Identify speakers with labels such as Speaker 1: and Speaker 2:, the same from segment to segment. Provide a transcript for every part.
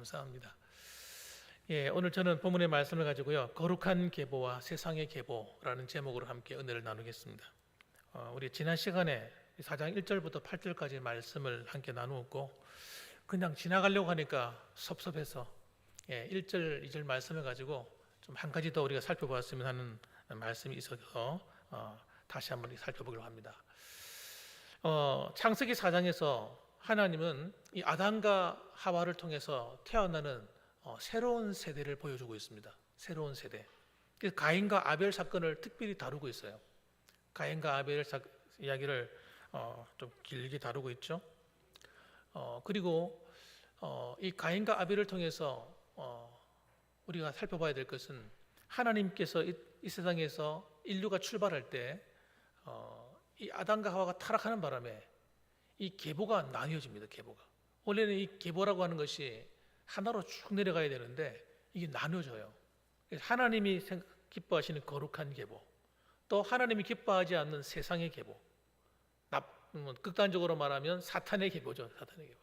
Speaker 1: 감사합니다. 예, 오늘 저는 본문의 말씀을 가지고요, 거룩한 계보와 세상의 계보라는 제목으로 함께 은혜를 나누겠습니다. 우리 지난 시간에 4장 1절부터 8절까지 말씀을 함께 나누었고, 그냥 지나가려고 하니까 섭섭해서 1절, 2절 말씀을 가지고 좀 한 가지 더 우리가 살펴보았으면 하는 말씀이 있어서 다시 한번 살펴보기로 합니다. 창세기 4장에서 하나님은 이 아담과 하와를 통해서 태어나는 새로운 세대를 보여주고 있습니다. 새로운 세대. 그래서 가인과 아벨 사건을 특별히 다루고 있어요. 가인과 아벨 이야기를 좀 길게 다루고 있죠. 그리고 이 가인과 아벨을 통해서 우리가 살펴봐야 될 것은, 하나님께서 이 세상에서 인류가 출발할 때 이 아담과 하와가 타락하는 바람에 이 계보가 나뉘어집니다. 계보가 원래는 이 계보라고 하는 것이 하나로 쭉 내려가야 되는데 이게 나눠져요. 하나님이 기뻐하시는 거룩한 계보, 또 하나님이 기뻐하지 않는 세상의 계보, 극단적으로 말하면 사탄의 계보죠. 사탄의 계보.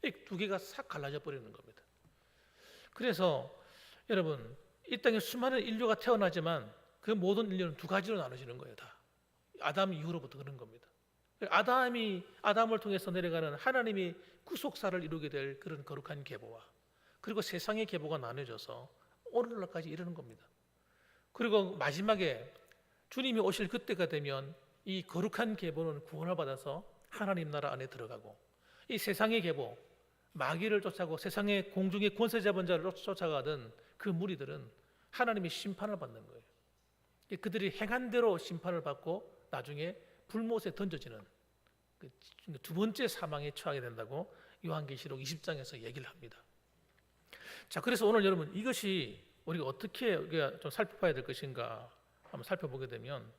Speaker 1: 이 두 개가 싹 갈라져 버리는 겁니다. 그래서 여러분, 이 땅에 수많은 인류가 태어나지만 그 모든 인류는 두 가지로 나눠지는 거예요. 다 아담 이후로부터 그런 겁니다. 아담을 통해서 내려가는 하나님이 구속사를 이루게 될 그런 거룩한 계보와, 그리고 세상의 계보가 나눠져서 오늘날까지 이르는 겁니다. 그리고 마지막에 주님이 오실 그때가 되면 이 거룩한 계보는 구원을 받아서 하나님 나라 안에 들어가고, 이 세상의 계보, 마귀를 쫓아가고 세상의 공중의 권세 잡은 자를 쫓아가던 그 무리들은 하나님의 심판을 받는 거예요. 그들이 행한 대로 심판을 받고 나중에 불못에 던져지는 두 번째 사망에 처하게 된다고 요한계시록 20장에서 얘기를 합니다. 자, 그래서 오늘 여러분, 이것이 우리가 어떻게 우리가 좀 살펴봐야 될 것인가 한번 살펴보게 되면,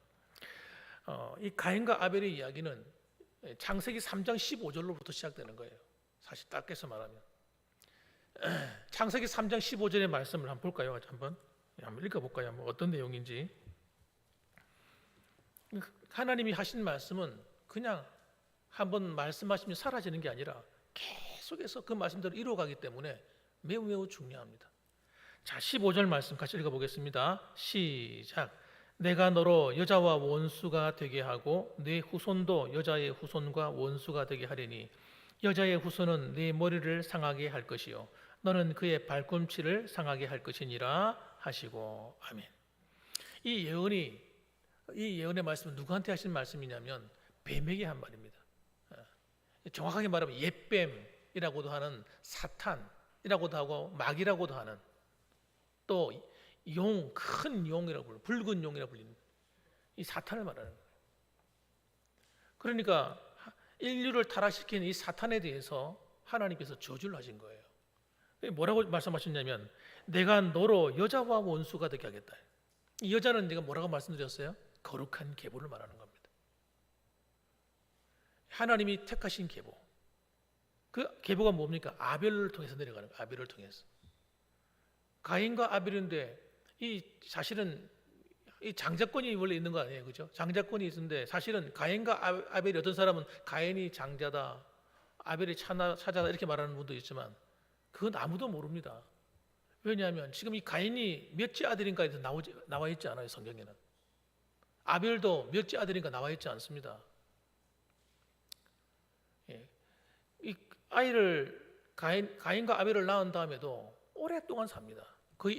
Speaker 1: 이 가인과 아벨의 이야기는 창세기 3장 15절로부터 시작되는 거예요. 사실 딱해서 말하면 창세기 3장 15절의 말씀을 한번 볼까요? 한번 읽어볼까요? 한번 어떤 내용인지. 하나님이 하신 말씀은 그냥 한번 말씀하시면 사라지는 게 아니라 계속해서 그 말씀대로 이루어가기 때문에 매우 매우 중요합니다. 자, 15절 말씀 같이 읽어보겠습니다. 시작. 내가 너로 여자와 원수가 되게 하고 네 후손도 여자의 후손과 원수가 되게 하리니 여자의 후손은 네 머리를 상하게 할 것이요 너는 그의 발꿈치를 상하게 할 것이니라 하시고. 아멘. 이 예언의 말씀은 누구한테 하신 말씀이냐면 뱀에게 한 말입니다. 정확하게 말하면 옛뱀이라고도 하는 사탄이라고도 하고 마귀라고도 하는, 또 용, 큰 용이라고 불리는, 붉은 용이라고 불리는 이 사탄을 말하는 거예요. 그러니까 인류를 타락시킨 이 사탄에 대해서 하나님께서 저주를 하신 거예요. 뭐라고 말씀하셨냐면 내가 너로 여자와 원수가 되게 하겠다. 이 여자는 내가 뭐라고 말씀드렸어요? 거룩한 계보를 말하는 겁니다. 하나님이 택하신 계보. 그 계보가 뭡니까? 아벨을 통해서 내려가는 거예요. 아벨을 통해서. 가인과 아벨인데 이 사실은 이 장자권이 원래 있는 거 아니에요, 그죠? 장자권이 있는데 사실은 가인과 아벨이, 어떤 사람은 가인이 장자다, 아벨이 차자다 이렇게 말하는 분도 있지만 그건 아무도 모릅니다. 왜냐하면 지금 이 가인이 몇째 아들인가에 나와 있지 않아요, 성경에는. 아벨도 몇째 아들인가 나와 있지 않습니다. 이 아이를 가인과 아벨을 낳은 다음에도 오랫동안 삽니다. 거의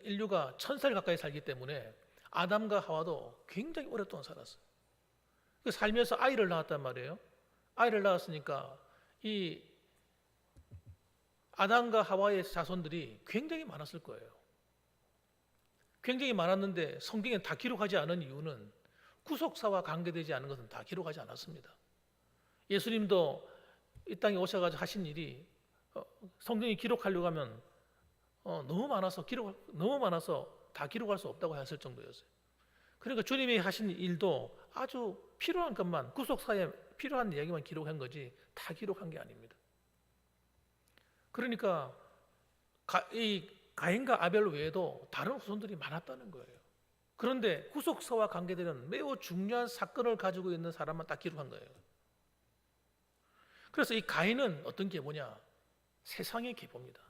Speaker 1: 인류가 1000살 가까이 살기 때문에 아담과 하와도 굉장히 오랫동안 살았어요. 살면서 아이를 낳았단 말이에요. 아이를 낳았으니까 이 아담과 하와의 자손들이 굉장히 많았을 거예요. 굉장히 많았는데 성경에 다 기록하지 않은 이유는 구속사와 관계되지 않은 것은 다 기록하지 않았습니다. 예수님도 이 땅에 오셔가지고 하신 일이 성경이 기록하려고 하면 너무 많아서 다 기록할 수 없다고 했을 정도였어요. 그러니까 주님이 하신 일도 아주 필요한 것만, 구속사에 필요한 이야기만 기록한 거지 다 기록한 게 아닙니다. 그러니까 이 가인과 아벨 외에도 다른 후손들이 많았다는 거예요. 그런데 구속사와 관계되는 매우 중요한 사건을 가지고 있는 사람만 딱 기록한 거예요. 그래서 이 가인은 어떤 계보냐? 세상의 계보입니다.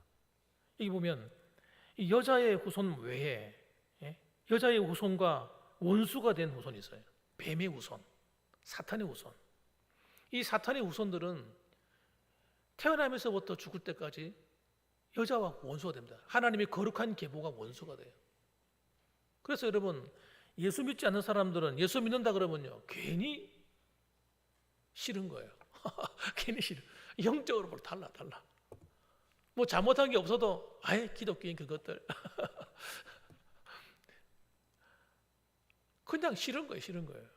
Speaker 1: 여기 보면 이 여자의 후손 외에 여자의 후손과 원수가 된 후손이 있어요. 뱀의 후손, 사탄의 후손. 이 사탄의 후손들은 태어나면서부터 죽을 때까지 여자와 원수가 됩니다. 하나님의 거룩한 계보가 원수가 돼요. 그래서 여러분, 예수 믿지 않는 사람들은 예수 믿는다 그러면요, 괜히 싫은 거예요. 괜히 싫어. 영적으로 뭘 달라. 뭐 잘못한 게 없어도 아예 기독교인 그것들 그냥 싫은 거예요.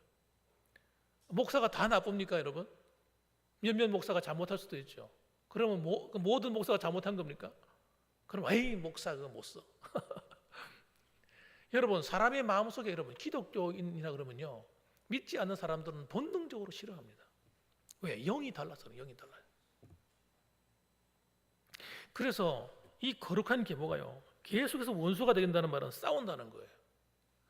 Speaker 1: 목사가 다 나쁩니까, 여러분? 몇몇 목사가 잘못할 수도 있죠. 그러면 모든 목사가 잘못한 겁니까? 그럼 에이, 목사 그거 못 써. 여러분, 사람의 마음속에 여러분 기독교인이라 그러면요, 믿지 않는 사람들은 본능적으로 싫어합니다. 왜? 영이 달라서. 영이 달라요. 그래서 이 거룩한 계보가요, 계속해서 원수가 된다는 말은 싸운다는 거예요.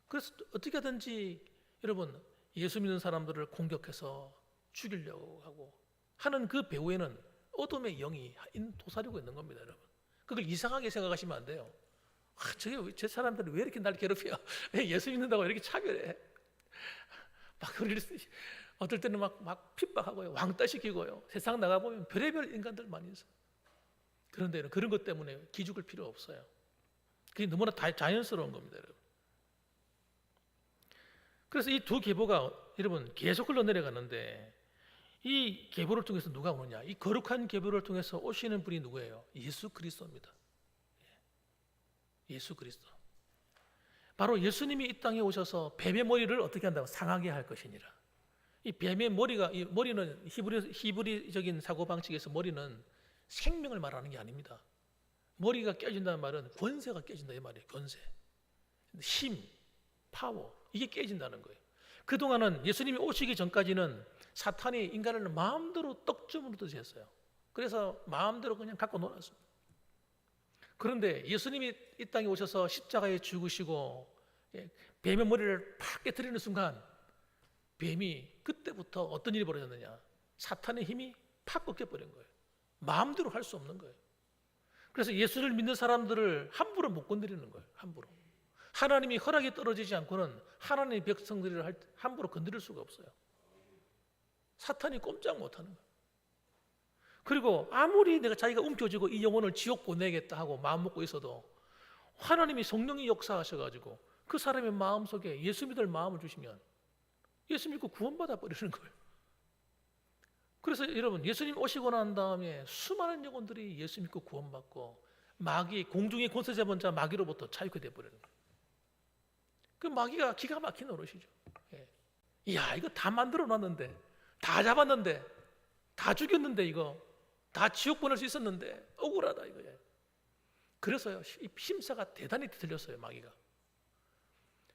Speaker 1: 그래서 어떻게 하든지 여러분 예수 믿는 사람들을 공격해서 죽이려고 하고 하는 그 배후에는 어둠의 영이 도사리고 있는 겁니다, 여러분. 그걸 이상하게 생각하시면 안 돼요. 저 사람들은 왜 이렇게 날 괴롭혀? 왜 예수 믿는다고 이렇게 차별해? 막 우리를 어떨 때는 막 핍박하고요, 왕따시키고요. 세상 나가 보면 별의별 인간들 많이 있어요. 그런데 그런 것 때문에 기죽을 필요 없어요. 그게 너무나 자연스러운 겁니다, 여러분. 그래서 이 두 계보가 여러분 계속 흘러내려가는데, 이 계보를 통해서 누가 오느냐? 이 거룩한 계보를 통해서 오시는 분이 누구예요? 예수 그리스도입니다. 예수 그리스도. 바로 예수님이 이 땅에 오셔서 뱀의 머리를 어떻게 한다고? 상하게 할 것이니라. 이 뱀의 머리가, 이 머리는 히브리적인 사고방식에서 머리는 생명을 말하는 게 아닙니다. 머리가 깨진다는 말은 권세가 깨진다 이 말이에요. 권세, 힘, 파워, 이게 깨진다는 거예요. 그동안은 예수님이 오시기 전까지는 사탄이 인간을 마음대로 떡점으로 했어요. 그래서 마음대로 그냥 갖고 놀았습니다. 그런데 예수님이 이 땅에 오셔서 십자가에 죽으시고 뱀의 머리를 팍 깨뜨리는 순간, 뱀이 그때부터 어떤 일이 벌어졌느냐? 사탄의 힘이 팍 꺾여버린 거예요. 마음대로 할 수 없는 거예요. 그래서 예수를 믿는 사람들을 함부로 못 건드리는 거예요. 함부로. 하나님이 허락이 떨어지지 않고는 하나님의 백성들을 함부로 건드릴 수가 없어요. 사탄이 꼼짝 못하는 거예요. 그리고 아무리 자기가 움켜쥐고 이 영혼을 지옥 보내겠다 하고 마음 먹고 있어도 하나님이 성령이 역사하셔가지고 그 사람의 마음속에 예수 믿을 마음을 주시면 예수 믿고 구원받아 버리는 거예요. 그래서 여러분, 예수님 오시고 난 다음에 수많은 영혼들이 예수 믿고 구원받고 마귀, 공중의 권세 잡은 자 마귀로부터 자유케 되어버리는 거예요. 그 마귀가 기가 막힌 노릇이죠. 이야, 이거 다 만들어 놨는데, 다 잡았는데, 다 죽였는데, 이거 다 지옥 보낼 수 있었는데 억울하다 이거예요. 그래서요, 이 심사가 대단히 뒤틀렸어요. 마귀가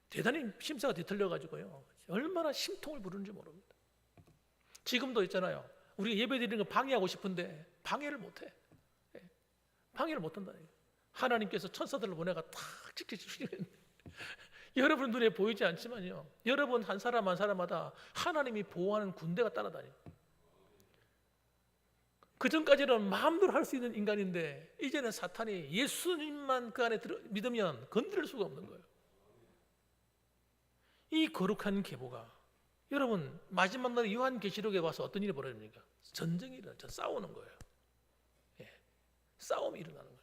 Speaker 1: 대단히 심사가 뒤틀려가지고요, 얼마나 심통을 부르는지 모릅니다. 지금도 있잖아요, 우리 예배 드리는 거 방해하고 싶은데 방해를 못해. 방해를 못한다. 하나님께서 천사들을 보내가 탁 지켜주시는데 여러분 눈에 보이지 않지만요, 여러분 한 사람 한 사람마다 하나님이 보호하는 군대가 따라다녀요. 그 전까지는 마음대로 할 수 있는 인간인데 이제는 사탄이 예수님만 그 안에 믿으면 건드릴 수가 없는 거예요. 이 거룩한 계보가 여러분 마지막 날 요한계시록에 와서 어떤 일이 벌어집니까? 전쟁이 일어나죠. 싸우는 거예요. 싸움이 일어나는 거예요.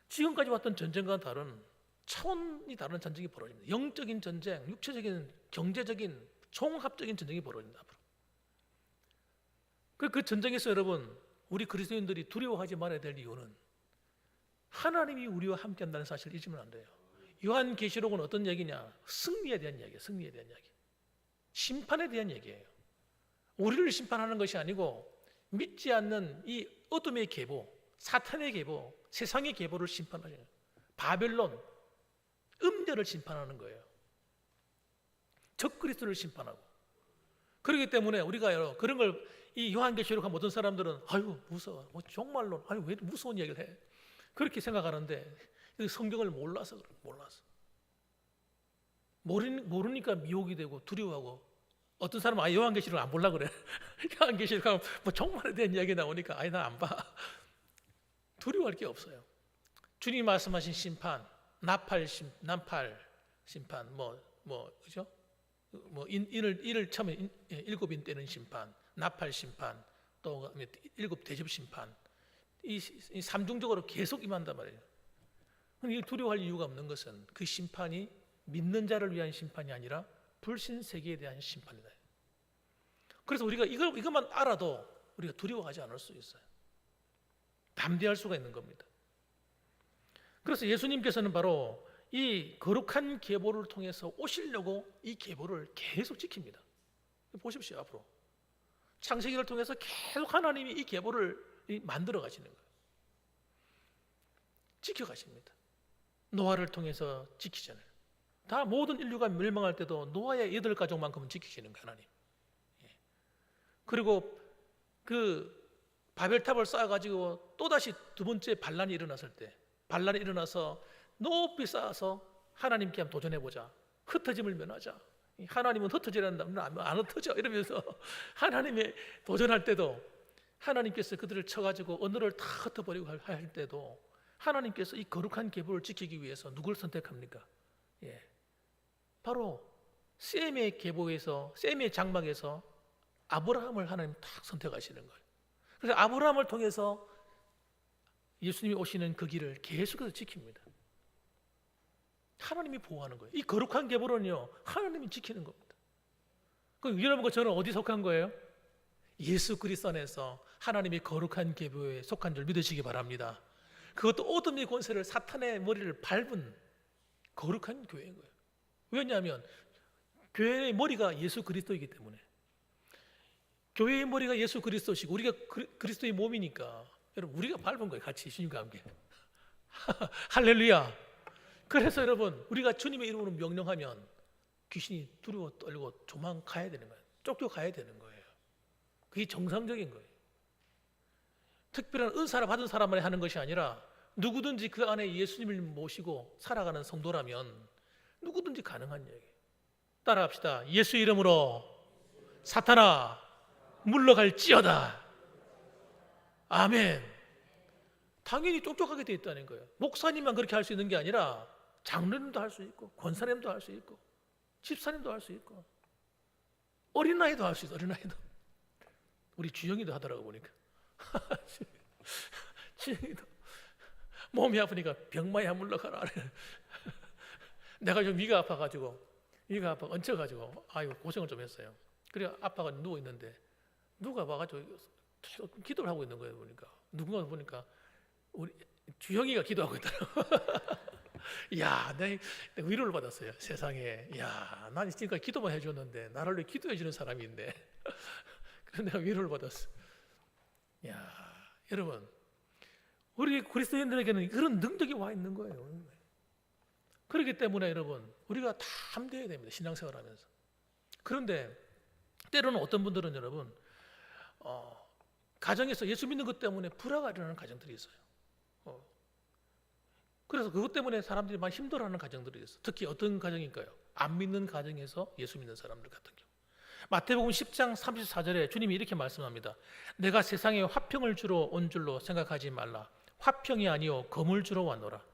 Speaker 1: 지금까지 왔던 전쟁과는 다른 차원이 다른 전쟁이 벌어집니다. 영적인 전쟁, 육체적인, 경제적인, 종합적인 전쟁이 벌어집니다. 앞으로. 그 전쟁에서 여러분, 우리 그리스도인들이 두려워하지 말아야 될 이유는 하나님이 우리와 함께 한다는 사실을 잊으면 안 돼요. 요한계시록은 어떤 얘기냐? 승리에 대한 이야기예요. 승리에 대한 이야기. 심판에 대한 얘기예요. 우리를 심판하는 것이 아니고 믿지 않는 이 어둠의 계보, 사탄의 계보, 세상의 계보를 심판하는 거예요. 바벨론, 음녀를 심판하는 거예요. 적그리스도를 심판하고. 그렇기 때문에 우리가 그런 걸 이 요한계시록 한 모든 사람들은 아유 무서워, 뭐 정말로 아유 왜 무서운 얘기를 해? 그렇게 생각하는데 성경을 몰라서 그래. 몰라서 모르니까 미혹이 되고 두려워하고, 어떤 사람은 아 요한계시록 안 볼라 그래. 요한계시록 하면 뭐 정말에 대한 이야기 나오니까 아니 나 안 봐. 두려워할 게 없어요. 주님이 말씀하신 심판, 난팔 심판, 그죠? 인을 처음에 일곱 인 떼는 심판, 나팔 심판, 또 일곱 대접 심판, 이 삼중적으로 계속 임한단 말이에요. 이 두려워할 이유가 없는 것은 그 심판이 믿는 자를 위한 심판이 아니라 불신 세계에 대한 심판이다. 그래서 우리가 이것만 알아도 우리가 두려워하지 않을 수 있어요. 담대할 수가 있는 겁니다. 그래서 예수님께서는 바로 이 거룩한 계보를 통해서 오시려고 이 계보를 계속 지킵니다. 보십시오. 앞으로 창세기를 통해서 계속 하나님이 이 계보를 만들어 가시는 거예요. 지켜가십니다. 노아를 통해서 지키잖아요. 다 모든 인류가 멸망할 때도 노아의 8가족만큼은 지키시는 거예요, 하나님. 그리고 그 바벨탑을 쌓아가지고 또다시 두 번째 반란이 일어났을 때, 반란이 일어나서 높이 쌓아서 하나님께 한번 도전해보자. 흩어짐을 면하자. 하나님은 흩어지라는 안 흩어져 이러면서 하나님의 도전할 때도 하나님께서 그들을 쳐가지고 언어를 다 흩어버리고 할 때도 하나님께서 이 거룩한 계보를 지키기 위해서 누구를 선택합니까? 바로 셈의 계보에서, 셈의 장막에서 아브라함을 하나님 딱 선택하시는 거예요. 그래서 아브라함을 통해서 예수님이 오시는 그 길을 계속해서 지킵니다. 하나님이 보호하는 거예요. 이 거룩한 계보는요, 하나님이 지키는 겁니다. 그럼 여러분과 저는 어디 속한 거예요? 예수 그리스도 안에서 하나님의 거룩한 계보에 속한 줄 믿으시기 바랍니다. 그것도 어둠의 권세를, 사탄의 머리를 밟은 거룩한 교회인 거예요. 왜냐하면 교회의 머리가 예수 그리스도이기 때문에. 교회의 머리가 예수 그리스도시고 우리가 그리스도의 몸이니까 여러분 우리가 밟은 거예요. 같이 주님과 함께. 할렐루야. 그래서 여러분 우리가 주님의 이름으로 명령하면 귀신이 두려워 떨고 도망가야 되는 거예요. 쫓겨가야 되는 거예요. 그게 정상적인 거예요. 특별한 은사를 받은 사람만이 하는 것이 아니라 누구든지 그 안에 예수님을 모시고 살아가는 성도라면 누구든지 가능한 얘기예요. 따라합시다. 예수 이름으로 사탄아 물러갈지어다. 아멘. 당연히 쫓겨가게 돼 있다는 거예요. 목사님만 그렇게 할 수 있는 게 아니라 장로님도 할 수 있고 권사님도 할 수 있고 집사님도 할 수 있고 어린아이도 할 수 있어. 어린아이도. 우리 주영이도 하더라고 보니까. 주영이도 몸이 아프니까 병마야 물러가라. 내가 좀 위가 아파가지고 얹혀가지고 아유 고생을 좀 했어요. 그래 아빠가 누워 있는데 누가 와가지고 계속 기도를 하고 있는 거예요. 보니까 누군가 보니까 우리 주영이가 기도하고 있더라고. 야, 내가 위로를 받았어요. 세상에. 야, 난 지금까지 기도만 해줬는데 나를 위해 기도해 주는 사람이 있네. 그래서 내가 위로를 받았어. 야, 여러분, 우리 그리스도인들에게는 그런 능력이 와 있는 거예요. 그렇기 때문에 여러분, 우리가 다 함대해야 됩니다. 신앙생활하면서. 그런데 때로는 어떤 분들은 여러분, 가정에서 예수 믿는 것 때문에 불화가 일어나는 가정들이 있어요. 그래서 그것 때문에 사람들이 많이 힘들어하는 가정들이 있어요. 특히 어떤 가정일까요? 안 믿는 가정에서 예수 믿는 사람들 같은 경우. 마태복음 10장 34절에 주님이 이렇게 말씀합니다. 내가 세상에 화평을 주러 온 줄로 생각하지 말라. 화평이 아니요 검을 주러 왔노라.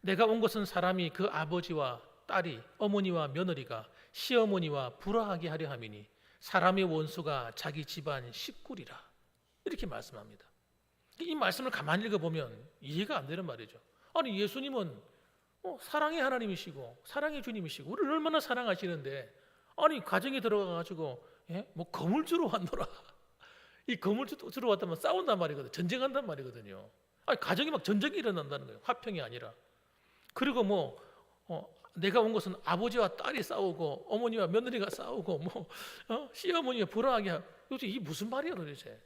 Speaker 1: 내가 온 것은 사람이 그 아버지와 딸이, 어머니와 며느리가 시어머니와 불화하게 하려 함이니 사람의 원수가 자기 집안 식구리라. 이렇게 말씀합니다. 이 말씀을 가만히 읽어보면 이해가 안 되는 말이죠. 아니 예수님은 사랑의 하나님이시고 사랑의 주님이시고 우리를 얼마나 사랑하시는데 아니 가정에 들어가가지고 뭐 검을 주러 왔노라. 이 검을 주러 왔다면 싸운단 말이거든요. 전쟁한단 말이거든요. 아니 가정이 막 전쟁이 일어난다는 거예요. 화평이 아니라. 그리고 내가 온 것은 아버지와 딸이 싸우고 어머니와 며느리가 싸우고 시어머니가 불화하게 하고 도대체 이게 무슨 말이야 도대체.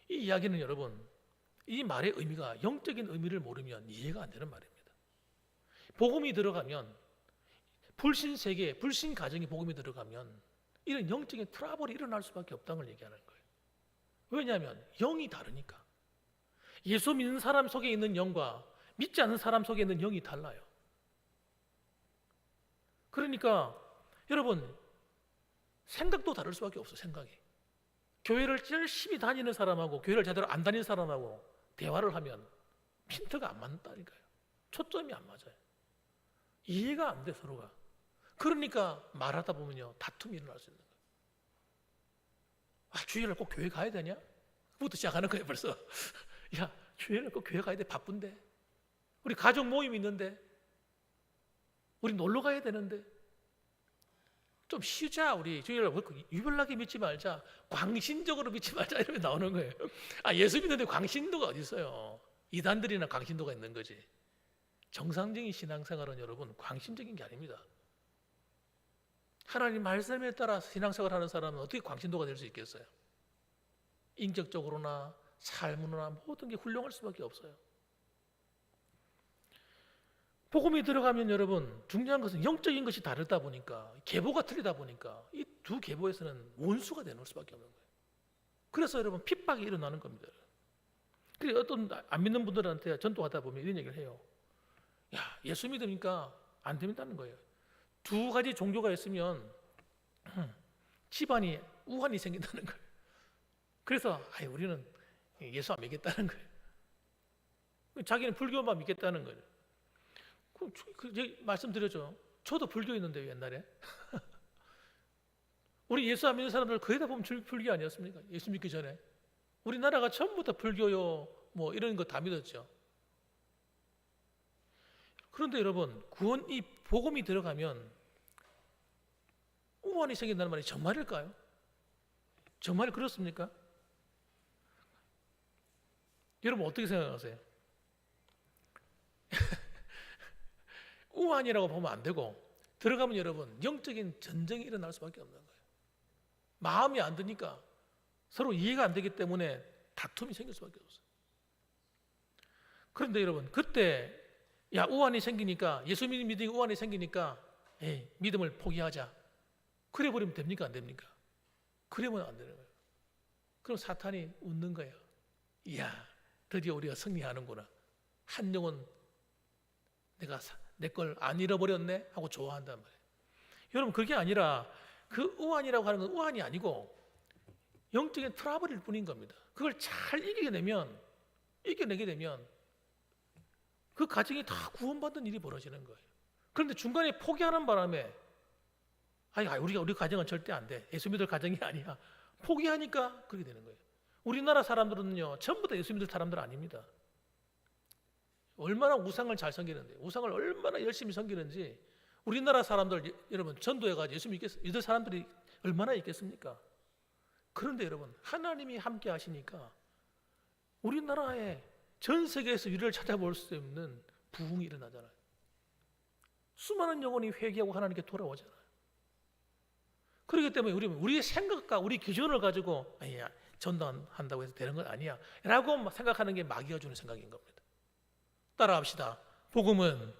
Speaker 1: 이 이야기는 여러분 이 말의 의미가 영적인 의미를 모르면 이해가 안 되는 말입니다. 복음이 들어가면 불신 세계, 불신 가정에 복음이 들어가면 이런 영적인 트러블이 일어날 수밖에 없다는 걸 얘기하는 거예요. 왜냐하면 영이 다르니까. 예수 믿는 사람 속에 있는 영과 믿지 않는 사람 속에 있는 영이 달라요. 그러니까 여러분 생각도 다를 수밖에 없어요. 생각이. 교회를 열심히 다니는 사람하고 교회를 제대로 안 다니는 사람하고 대화를 하면 핀트가 안 맞는다니까요. 초점이 안 맞아요. 이해가 안 돼, 서로가. 그러니까 말하다 보면요, 다툼이 일어날 수 있는 거예요. 아, 주일날 꼭 교회 가야 되냐? 그부터 시작하는 거예요, 벌써. 야, 주일날 꼭 교회 가야 돼, 바쁜데. 우리 가족 모임 있는데. 우리 놀러 가야 되는데. 좀 쉬자, 우리. 주일날 유별나게 믿지 말자. 광신적으로 믿지 말자. 이러면 나오는 거예요. 아, 예수 믿는데 광신도가 어디 있어요? 이단들이나 광신도가 있는 거지. 정상적인 신앙생활은 여러분 광신적인 게 아닙니다. 하나님 말씀에 따라 신앙생활 하는 사람은 어떻게 광신도가 될 수 있겠어요? 인격적으로나 삶으로나 모든 게 훌륭할 수밖에 없어요. 복음이 들어가면 여러분 중요한 것은 영적인 것이 다르다 보니까 계보가 틀리다 보니까 이 두 계보에서는 원수가 되는 수밖에 없는 거예요. 그래서 여러분 핍박이 일어나는 겁니다. 그래서 어떤 안 믿는 분들한테 전도하다 보면 이런 얘기를 해요. 야, 예수 믿으니까 안 된다는 거예요. 두 가지 종교가 있으면 집안이 우환이 생긴다는 거예요. 그래서 우리는 예수 안 믿겠다는 거예요. 자기는 불교만 믿겠다는 거예요. 말씀드렸죠. 저도 불교 있는데요, 옛날에. 우리 예수 안 믿는 사람들 거의 다 보면 불교 아니었습니까? 예수 믿기 전에. 우리나라가 전부 다 불교요, 뭐 이런 거 다 믿었죠. 그런데 여러분, 이 복음이 들어가면 우환이 생긴다는 말이 정말일까요? 정말 그렇습니까? 여러분 어떻게 생각하세요? 우환이라고 보면 안 되고 들어가면 여러분 영적인 전쟁이 일어날 수밖에 없는 거예요. 마음이 안 드니까 서로 이해가 안 되기 때문에 다툼이 생길 수밖에 없어요. 그런데 여러분 그때 우환이 생기니까 예수 믿음이 우환이 생기니까 믿음을 포기하자. 그래 버리면 됩니까? 안 됩니까? 그러면 안 되는 거예요. 그럼 사탄이 웃는 거예요. 이야, 드디어 우리가 승리하는구나. 한 영혼 내가 내 걸 안 잃어버렸네 하고 좋아한단 말이에요. 여러분 그게 아니라 그 우환이라고 하는 건 우환이 아니고 영적인 트러블일 뿐인 겁니다. 그걸 잘 이겨내게 되면 그 가정이 다 구원받는 일이 벌어지는 거예요. 그런데 중간에 포기하는 바람에 우리 가정은 절대 안 돼. 예수 믿을 가정이 아니야. 포기하니까 그렇게 되는 거예요. 우리나라 사람들은요 전부 다 예수 믿을 사람들 아닙니다. 얼마나 우상을 잘 섬기는데 우상을 얼마나 열심히 섬기는지 우리나라 사람들 여러분 전도해가지고 예수 믿을 사람들이 얼마나 있겠습니까? 그런데 여러분 하나님이 함께 하시니까 우리나라에 전 세계에서 유래를 찾아볼 수 없는 부흥이 일어나잖아요. 수많은 영혼이 회개하고 하나님께 돌아오잖아요. 그렇기 때문에 우리의 생각과 우리 기준을 가지고 전도한다고 해서 되는 건 아니야 라고 생각하는 게 마귀가 주는 생각인 겁니다. 따라합시다. 복음은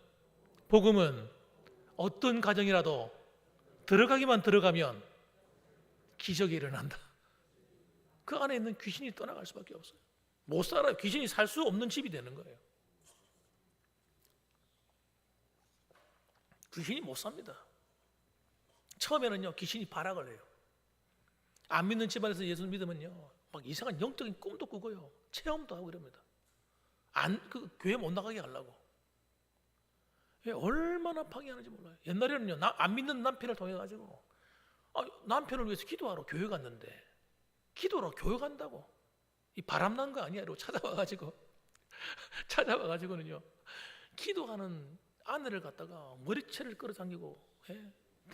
Speaker 1: 어떤 가정이라도 들어가면 기적이 일어난다. 그 안에 있는 귀신이 떠나갈 수밖에 없어요. 못 살아요. 귀신이 살 수 없는 집이 되는 거예요. 귀신이 못 삽니다. 처음에는요 귀신이 발악을 해요. 안 믿는 집안에서 예수 믿으면요 막 이상한 영적인 꿈도 꾸고요 체험도 하고 이럽니다. 교회 못 나가게 하려고. 얼마나 방해하는지 몰라요. 옛날에는요 안 믿는 남편을 통해 가지고 남편을 위해서 기도하러 교회 갔는데 기도하러 교회 간다고 이 바람난 거 아니야? 이러고 찾아와가지고는요 기도하는 아내를 갖다가 머리채를 끌어당기고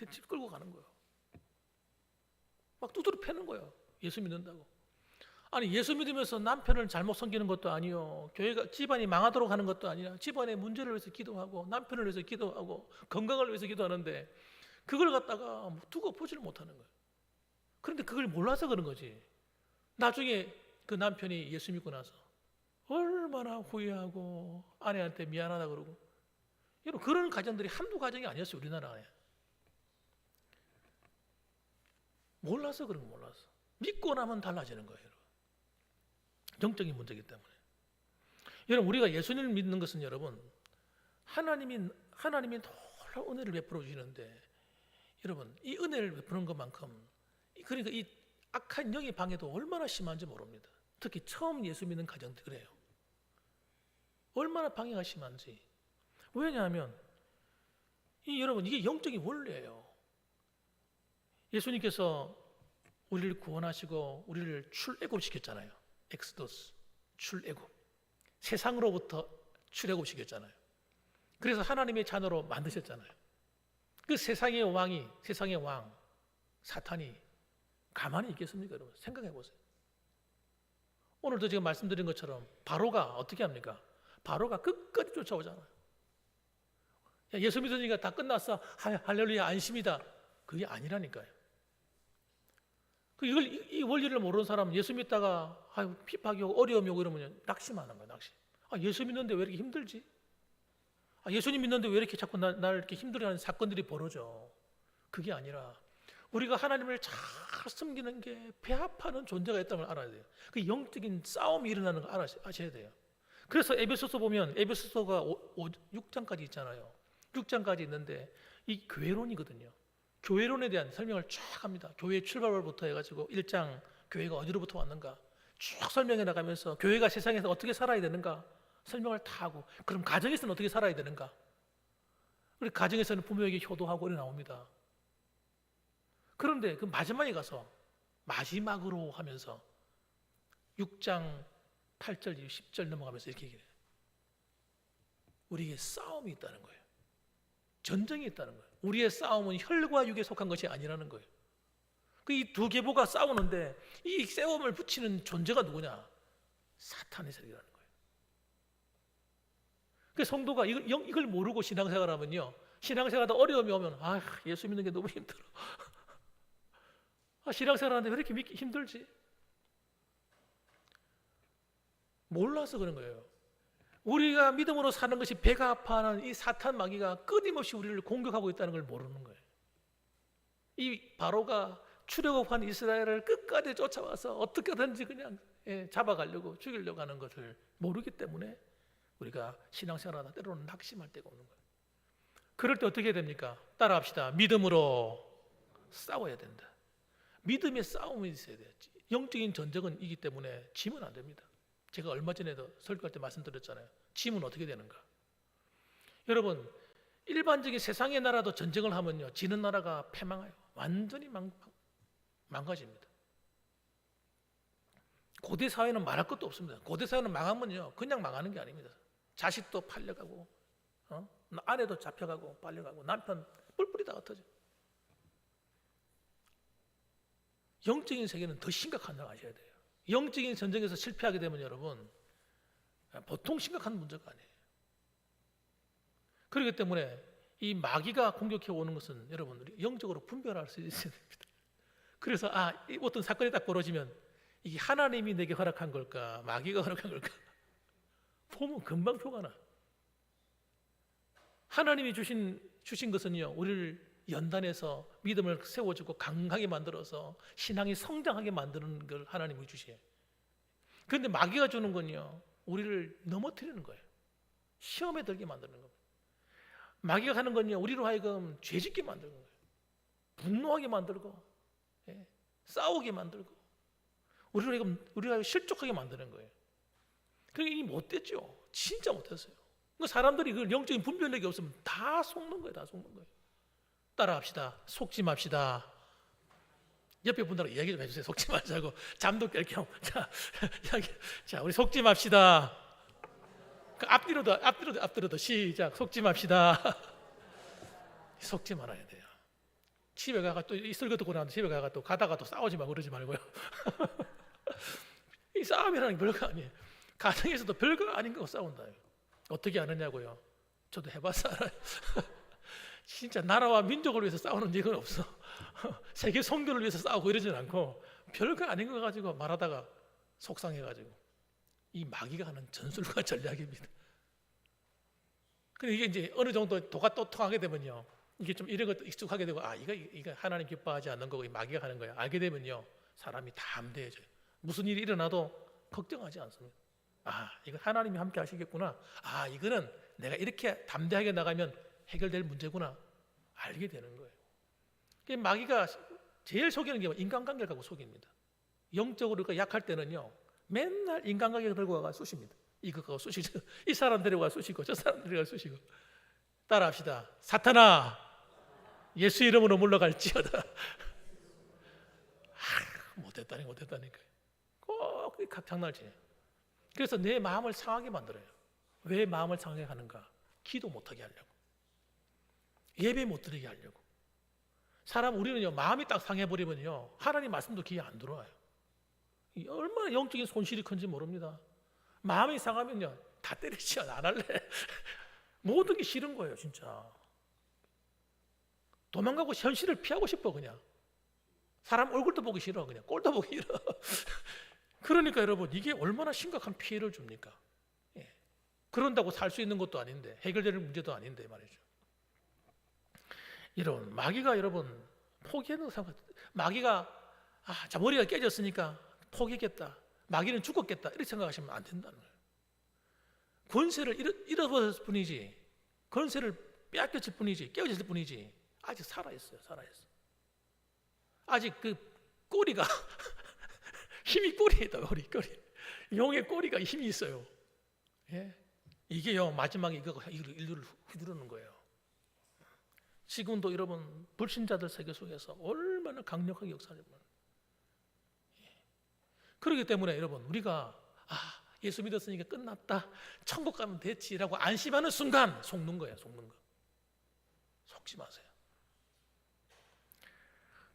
Speaker 1: 집 끌고 가는 거예요. 막 두드려 패는 거예요. 예수 믿는다고. 아니 예수 믿으면서 남편을 잘못 섬기는 것도 아니요 교회가 집안이 망하도록 하는 것도 아니라 집안의 문제를 위해서 기도하고 남편을 위해서 기도하고 건강을 위해서 기도하는데 그걸 갖다가 두고 보지를 못하는 거예요. 그런데 그걸 몰라서 그런 거지. 나중에 그 남편이 예수 믿고 나서 얼마나 후회하고 아내한테 미안하다 그러고. 여러분 그런 가정들이 한두 가정이 아니었어요. 우리나라에. 몰라서 그런 거 몰라서. 믿고 나면 달라지는 거예요. 여러분. 영적인 문제이기 때문에. 여러분 우리가 예수님을 믿는 것은 여러분 하나님이 놀라운 은혜를 베풀어 주시는데 여러분 이 은혜를 베푸는 것만큼 그러니까 이 악한 영의 방해도 얼마나 심한지 모릅니다. 특히 처음 예수 믿는 가정들 그래요. 얼마나 방해가 심한지. 왜냐하면 여러분 이게 영적인 원리예요. 예수님께서 우리를 구원하시고 우리를 출애굽시켰잖아요. 엑스도스, 출애굽. 세상으로부터 출애굽시켰잖아요. 그래서 하나님의 자녀로 만드셨잖아요. 그 세상의 왕, 사탄이 가만히 있겠습니까, 여러분? 생각해 보세요. 오늘도 제가 말씀드린 것처럼 바로가 어떻게 합니까? 바로가 끝까지 쫓아오잖아요. 야, 예수 믿으니까 다 끝났어. 할렐루야, 안심이다. 그게 아니라니까요. 이 원리를 모르는 사람은 예수 믿다가 핍박이 오고 어려움이 오고 이러면 낙심하는 거예요, 낙심. 예수 믿는데 왜 이렇게 힘들지? 예수님 믿는데 왜 이렇게 자꾸 날 이렇게 힘들어하는 사건들이 벌어져? 그게 아니라 우리가 하나님을 잘 섬기는 게 배합하는 존재가 있다는 걸 알아야 돼요. 그 영적인 싸움이 일어나는 걸 아셔야 돼요. 그래서 에베소서 보면 에베소서가 6장까지 있잖아요. 6장까지 있는데 이 교회론이거든요. 교회론에 대한 설명을 쫙 합니다. 교회 출발부터 해가지고 1장 교회가 어디로부터 왔는가 쭉 설명해 나가면서 교회가 세상에서 어떻게 살아야 되는가 설명을 다 하고, 그럼 가정에서는 어떻게 살아야 되는가? 우리 가정에서는 부모에게 효도하고 이래 나옵니다. 그런데 그 마지막에 가서 마지막으로 하면서 6장 8절, 10절 넘어가면서 이렇게 얘기해요. 우리에게 싸움이 있다는 거예요. 전쟁이 있다는 거예요. 우리의 싸움은 혈과 육에 속한 것이 아니라는 거예요. 이 두 계보가 싸우는데 이 싸움을 붙이는 존재가 누구냐? 사탄의 세력이라는 거예요. 그 성도가 이걸 모르고 신앙생활하면요, 신앙생활하다 어려움이 오면 예수 믿는 게 너무 힘들어. 신앙생활하는데 왜 이렇게 믿기 힘들지? 몰라서 그런 거예요. 우리가 믿음으로 사는 것이 배가 아파하는 이 사탄 마귀가 끊임없이 우리를 공격하고 있다는 걸 모르는 거예요. 이 바로가 출애굽한 이스라엘을 끝까지 쫓아와서 어떻게든지 그냥 잡아가려고 죽이려고 하는 것을 모르기 때문에 우리가 신앙생활하다 때로는 낙심할 때가 오는 거예요. 그럴 때 어떻게 해야 됩니까? 따라합시다. 믿음으로 싸워야 된다. 믿음의 싸움이 있어야 돼요. 영적인 전쟁은 이기 때문에 지면 안 됩니다. 제가 얼마 전에도 설교할 때 말씀드렸잖아요. 지면 어떻게 되는가? 여러분, 일반적인 세상의 나라도 전쟁을 하면요, 지는 나라가 패망해요. 완전히 망가집니다. 고대 사회는 말할 것도 없습니다. 고대 사회는 망하면요, 그냥 망하는 게 아닙니다. 자식도 팔려가고, 아내도 잡혀가고 팔려가고, 남편 뿔뿔이 다 흩어져. 영적인 세계는 더 심각한 걸 아셔야 돼요. 영적인 전쟁에서 실패하게 되면 여러분, 보통 심각한 문제가 아니에요. 그렇기 때문에 이 마귀가 공격해 오는 것은 여러분, 영적으로 분별할 수 있어야 됩니다. 그래서 어떤 사건이 딱 벌어지면 이게 하나님이 내게 허락한 걸까, 마귀가 허락한 걸까 보면 금방 표가 나. 하나님이 주신 것은요, 우리를 연단해서 믿음을 세워주고 강하게 만들어서 신앙이 성장하게 만드는 걸 하나님이 주셔요. 그런데 마귀가 주는 건요, 우리를 넘어뜨리는 거예요. 시험에 들게 만드는 겁니다. 마귀가 하는 건요, 우리로 하여금 죄짓게 만드는 거예요. 분노하게 만들고, 싸우게 만들고, 우리로 하여금 실족하게 만드는 거예요. 그러니까 이 못됐죠. 진짜 못했어요. 사람들이 그 영적인 분별력이 없으면 다 속는 거예요. 다 속는 거예요. 따라합시다. 속지 맙시다. 옆에 분들하고 이야기 좀 해주세요. 속지 말자고. 잠도 깰 겸. 자, 우리 속지 맙시다. 앞뒤로도 시작. 속지 맙시다. 속지 말아야 돼요. 집에 가가 또 이 설교 듣고 나서 집에 가가 또 가다가 또 싸우지 말고 그러지 말고요. 이 싸움이라는 게 별거 아니에요. 가정에서도 별거 아닌 거 싸운다요. 어떻게 아느냐고요? 저도 해봐서 알아요. 진짜 나라와 민족을 위해서 싸우는 일은 없어. 세계 선교를 위해서 싸우고 이러진 않고 별거 아닌 거 가지고 말하다가 속상해가지고, 이 마귀가 하는 전술과 전략입니다. 근데 이게 이제 어느 정도 도가 또 통하게 되면요, 이게 좀 이런 것도 익숙하게 되고, 이거 하나님 기뻐하지 않는 거고 이 마귀가 하는 거야 알게 되면요, 사람이 담대해져요. 무슨 일이 일어나도 걱정하지 않습니다. 이거 하나님이 함께 하시겠구나. 이거는 내가 이렇게 담대하게 나가면 해결될 문제구나 알게 되는 거예요. 마귀가 제일 속이는 게 인간관계를 갖고 속입니다. 영적으로 약할 때는요, 맨날 인간관계 들고 와가 쑤십니다. 이거 그거 쑤시죠. 이 사람 데려가 쑤시고 저 사람 데려가 쑤시고. 따라합시다. 사탄아, 예수 이름으로 물러갈지어다. 못했다니까. 꼭 장난을 치네요. 그래서 내 마음을 상하게 만들어요. 왜 마음을 상하게 하는가? 기도 못하게 하려고, 예배 못 드리게 하려고. 우리는요, 마음이 딱 상해버리면요, 하나님 말씀도 귀에 안 들어와요. 얼마나 영적인 손실이 큰지 모릅니다. 마음이 상하면요, 다 때리지, 안 할래. 모든 게 싫은 거예요, 진짜. 도망가고 현실을 피하고 싶어, 그냥. 사람 얼굴도 보기 싫어, 그냥 꼴도 보기 싫어. 그러니까 여러분, 이게 얼마나 심각한 피해를 줍니까? 예. 그런다고 살 수 있는 것도 아닌데, 해결될 문제도 아닌데 말이죠. 여러분, 마귀가 여러분 포기하는 상황, 마귀가 자 머리가 깨졌으니까 포기했겠다, 마귀는 죽었겠다, 이렇게 생각하시면 안 된다는 거예요. 권세를 잃어버렸을 뿐이지, 권세를 빼앗겼을 뿐이지, 깨어졌을 뿐이지, 아직 살아있어요. 아직 그 꼬리가 힘이 꼬리에 있다. 꼬리. 용의 꼬리가 힘이 있어요. 예? 이게요, 마지막에 이걸 인류를 휘두르는 거예요. 지금도 여러분 불신자들 세계 속에서 얼마나 강력하게 역사를 해요. 그렇기 때문에 여러분, 우리가 예수 믿었으니까 끝났다, 천국 가면 됐지라고 안심하는 순간 속는 거예요. 속지 마세요.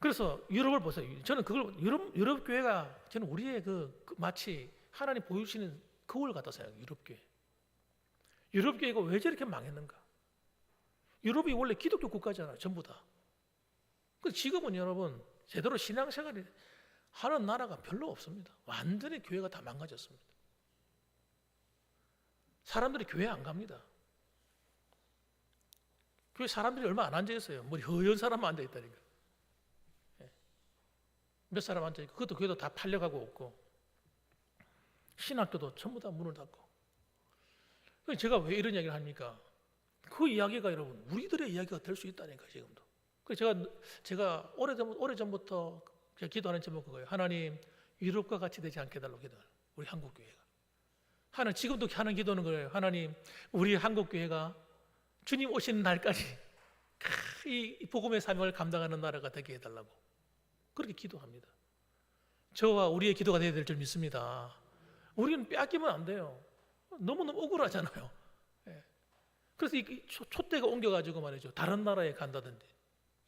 Speaker 1: 그래서 유럽을 보세요. 저는 그걸 유럽 교회가 저는 우리의 마치 하나님 보여주시는 거울 같다 생각해요. 유럽 교회가 왜 저렇게 망했는가? 유럽이 원래 기독교 국가잖아요, 전부 다. 지금은 여러분 제대로 신앙생활을 하는 나라가 별로 없습니다. 완전히 교회가 다 망가졌습니다. 사람들이 교회 안 갑니다. 교회 사람들이 얼마 안 앉아 있어요. 뭐 허연 사람만 앉아 있다니까. 몇 사람 앉아 있고, 그것도 교회도 다 팔려가고 없고, 신학교도 전부 다 문을 닫고. 제가 왜 이런 이야기를 합니까? 그 이야기가 여러분 우리들의 이야기가 될 수 있다니까, 지금도. 그래서 제가 오래전부터 제가 기도하는 제목은 그거예요. 하나님, 유럽과 같이 되지 않게 해달라고 기도하는, 우리 한국교회가. 지금도 하는 기도는 그래요. 하나님, 우리 한국교회가 주님 오시는 날까지 이 복음의 사명을 감당하는 나라가 되게 해달라고 그렇게 기도합니다. 저와 우리의 기도가 되어야 될 줄 믿습니다. 우리는 빼앗기면 안 돼요. 너무너무 억울하잖아요. 그래서 이 촛대가 옮겨가지고 말이죠, 다른 나라에 간다든지,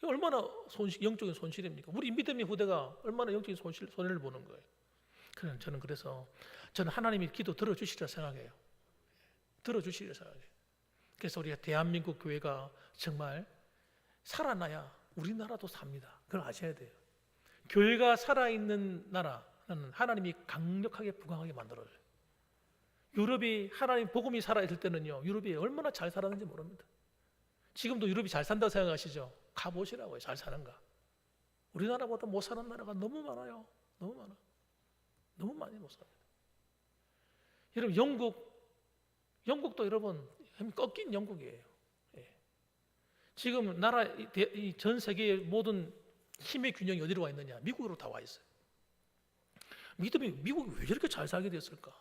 Speaker 1: 얼마나 영적인 손실입니까? 우리 믿음의 후대가 얼마나 영적인 손해를 보는 거예요. 저는 하나님이 기도 들어주시리라 생각해요. 들어주시리라 생각해요. 그래서 우리가 대한민국 교회가 정말 살아나야 우리나라도 삽니다. 그걸 아셔야 돼요. 교회가 살아있는 나라는 하나님이 강력하게 부강하게 만들어줘요. 유럽이 하나님 복음이 살아있을 때는요, 유럽이 얼마나 잘 살았는지 모릅니다. 지금도 유럽이 잘 산다고 생각하시죠? 가보시라고요. 잘 사는가. 우리나라보다 못 사는 나라가 너무 많아요. 너무 많이 못 삽니다. 여러분, 영국도 여러분 꺾인 영국이에요. 지금 전 세계의 모든 힘의 균형이 어디로 와 있느냐? 미국으로 다 와 있어요. 미국이 왜 저렇게 잘 살게 됐을까?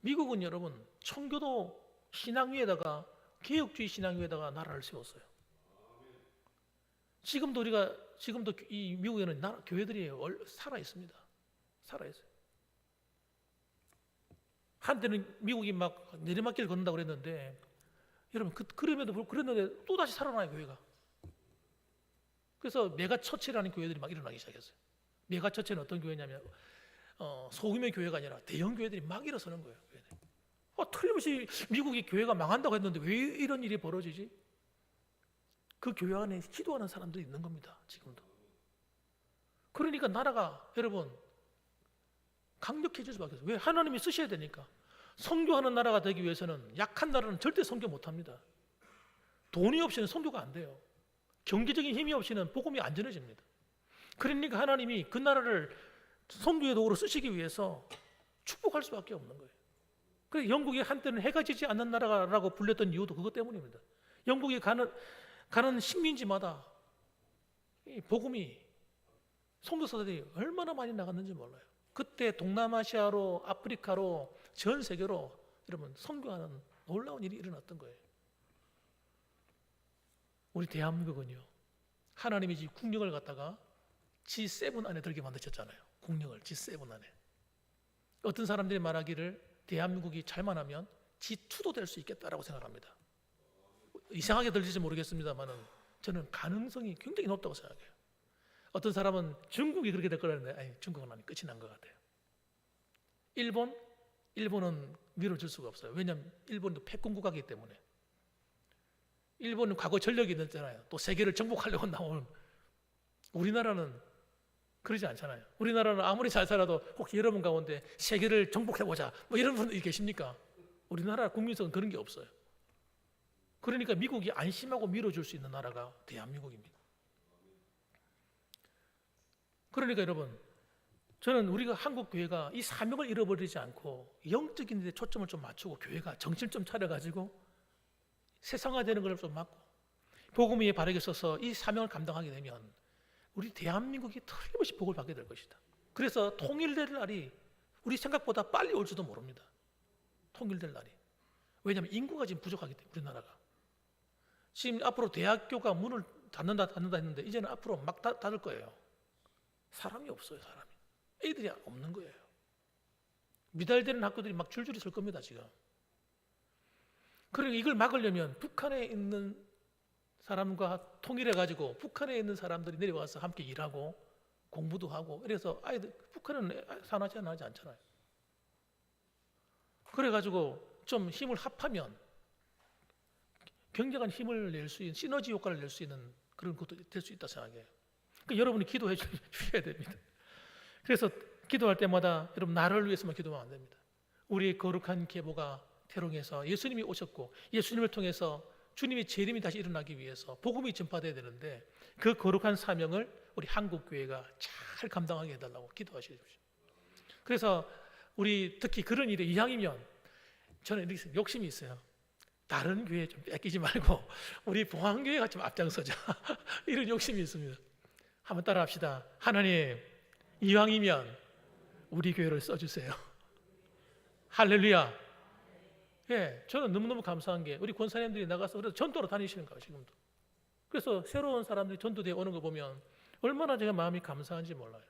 Speaker 1: 미국은 여러분 청교도 신앙 위에다가 개혁주의 신앙 위에다가 나라를 세웠어요. 지금도 이 미국에는 교회들이 살아 있습니다. 살아 있어요. 한때는 미국이 막 내리막길 걷는다고 그랬는데, 여러분 그럼에도 불구하고 그랬는데 또 다시 살아나요, 교회가. 그래서 메가처치라는 교회들이 막 일어나기 시작했어요. 메가처치는 어떤 교회냐면 소규모의 교회가 아니라 대형 교회들이 막 일어서는 거예요. 틀림없이 미국이 교회가 망한다고 했는데 왜 이런 일이 벌어지지? 그 교회 안에 기도하는 사람들이 있는 겁니다, 지금도. 그러니까 나라가 여러분 강력해질 수밖에 없어요. 왜? 하나님이 쓰셔야 되니까. 선교하는 나라가 되기 위해서는 약한 나라는 절대 선교 못합니다. 돈이 없이는 선교가 안 돼요. 경제적인 힘이 없이는 복음이 안 전해집니다. 그러니까 하나님이 그 나라를 선교의 도구로 쓰시기 위해서 축복할 수밖에 없는 거예요. 그래서 영국이 한때는 해가 지지 않는 나라라고 불렸던 이유도 그것 때문입니다. 영국이 가는 식민지마다 이 복음이, 선교사들이 얼마나 많이 나갔는지 몰라요. 그때 동남아시아로, 아프리카로, 전 세계로 여러분 선교하는 놀라운 일이 일어났던 거예요. 우리 대한민국은요, 하나님이 이 국력을 갖다가 G7 안에 들게 만드셨잖아요. 국력을 G7 안에. 어떤 사람들이 말하기를 대한민국이 잘만 하면 G2도 될 수 있겠다라고 생각합니다. 이상하게 들릴지 모르겠습니다만은 저는 가능성이 굉장히 높다고 생각해요. 어떤 사람은 중국이 그렇게 될 거라는데, 아니, 중국은 아니, 끝이 난 것 같아요. 일본은 밀어줄 수가 없어요. 왜냐하면 일본도 패권 국가이기 때문에. 일본은 과거 전력이 있잖아요. 또 세계를 정복하려고 나오는. 우리나라는 그러지 않잖아요. 우리나라는 아무리 잘 살아도 혹시 여러분 가운데 세계를 정복해보자 뭐 이런 분들이 계십니까? 우리나라 국민성은 그런 게 없어요. 그러니까 미국이 안심하고 밀어줄 수 있는 나라가 대한민국입니다. 그러니까 여러분, 저는 우리가 한국 교회가 이 사명을 잃어버리지 않고 영적인 데 초점을 좀 맞추고 교회가 정신 좀 차려가지고 세상화되는 걸 좀 막고 복음 위에 바르게 서서 이 사명을 감당하게 되면 우리 대한민국이 틀림없이 복을 받게 될 것이다. 그래서 통일될 날이 우리 생각보다 빨리 올지도 모릅니다. 통일될 날이. 왜냐하면 인구가 지금 부족하기 때문에 우리나라가. 지금 앞으로 대학교가 문을 닫는다 했는데 이제는 앞으로 막 닫을 거예요. 사람이 없어요. 사람이. 애들이 없는 거예요. 미달되는 학교들이 막 줄줄이 설 겁니다. 지금. 그러니까 이걸 막으려면 북한에 있는 사람과 통일해가지고 북한에 있는 사람들이 내려와서 함께 일하고 공부도 하고 이래서 아이들 북한은 산하지 않잖아요. 그래가지고 좀 힘을 합하면 굉장한 힘을 낼 수 있는 시너지 효과를 낼 수 있는 그런 것도 될 수 있다 생각해요. 그러니까 여러분이 기도해 주셔야 됩니다. 그래서 기도할 때마다 여러분 나를 위해서만 기도하면 안 됩니다. 우리의 거룩한 계보가 태롱에서 예수님이 오셨고 예수님을 통해서 주님의 재림이 다시 일어나기 위해서 복음이 전파돼야 되는데 그 거룩한 사명을 우리 한국 교회가 잘 감당하게 해달라고 기도하십시오. 그래서 우리 특히 그런 일에 이왕이면 저는 이렇게 욕심이 있어요. 다른 교회 좀 뺏기지 말고 우리 봉황교회가 좀 앞장서자 이런 욕심이 있습니다. 한번 따라합시다. 하나님, 이왕이면 우리 교회를 써주세요. 할렐루야. 예, 저는 너무너무 감사한 게 우리 권사님들이 나가서 그래서 전도로 다니시는 거예요. 지금도. 그래서 새로운 사람들이 전도대에 오는 거 보면 얼마나 제가 마음이 감사한지 몰라요.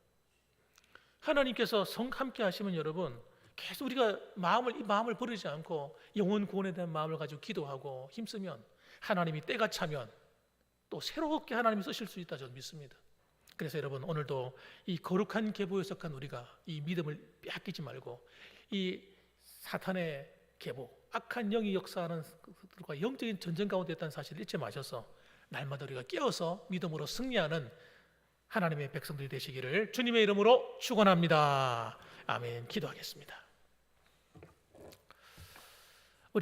Speaker 1: 하나님께서 성 함께 하시면 여러분 계속 우리가 이 마음을 버리지 않고 영혼 구원에 대한 마음을 가지고 기도하고 힘쓰면 하나님이 때가 차면 또 새롭게 하나님이 쓰실 수 있다 저는 믿습니다. 그래서 여러분 오늘도 이 거룩한 계보에 속한 우리가 이 믿음을 빼앗기지 말고 이 사탄의 계보, 악한 영이 역사하는 것들과 영적인 전쟁 가운데 있다는 사실을 잊지 마셔서 날마다 우리가 깨어서 믿음으로 승리하는 하나님의 백성들이 되시기를 주님의 이름으로 축원합니다. 아멘. 기도하겠습니다.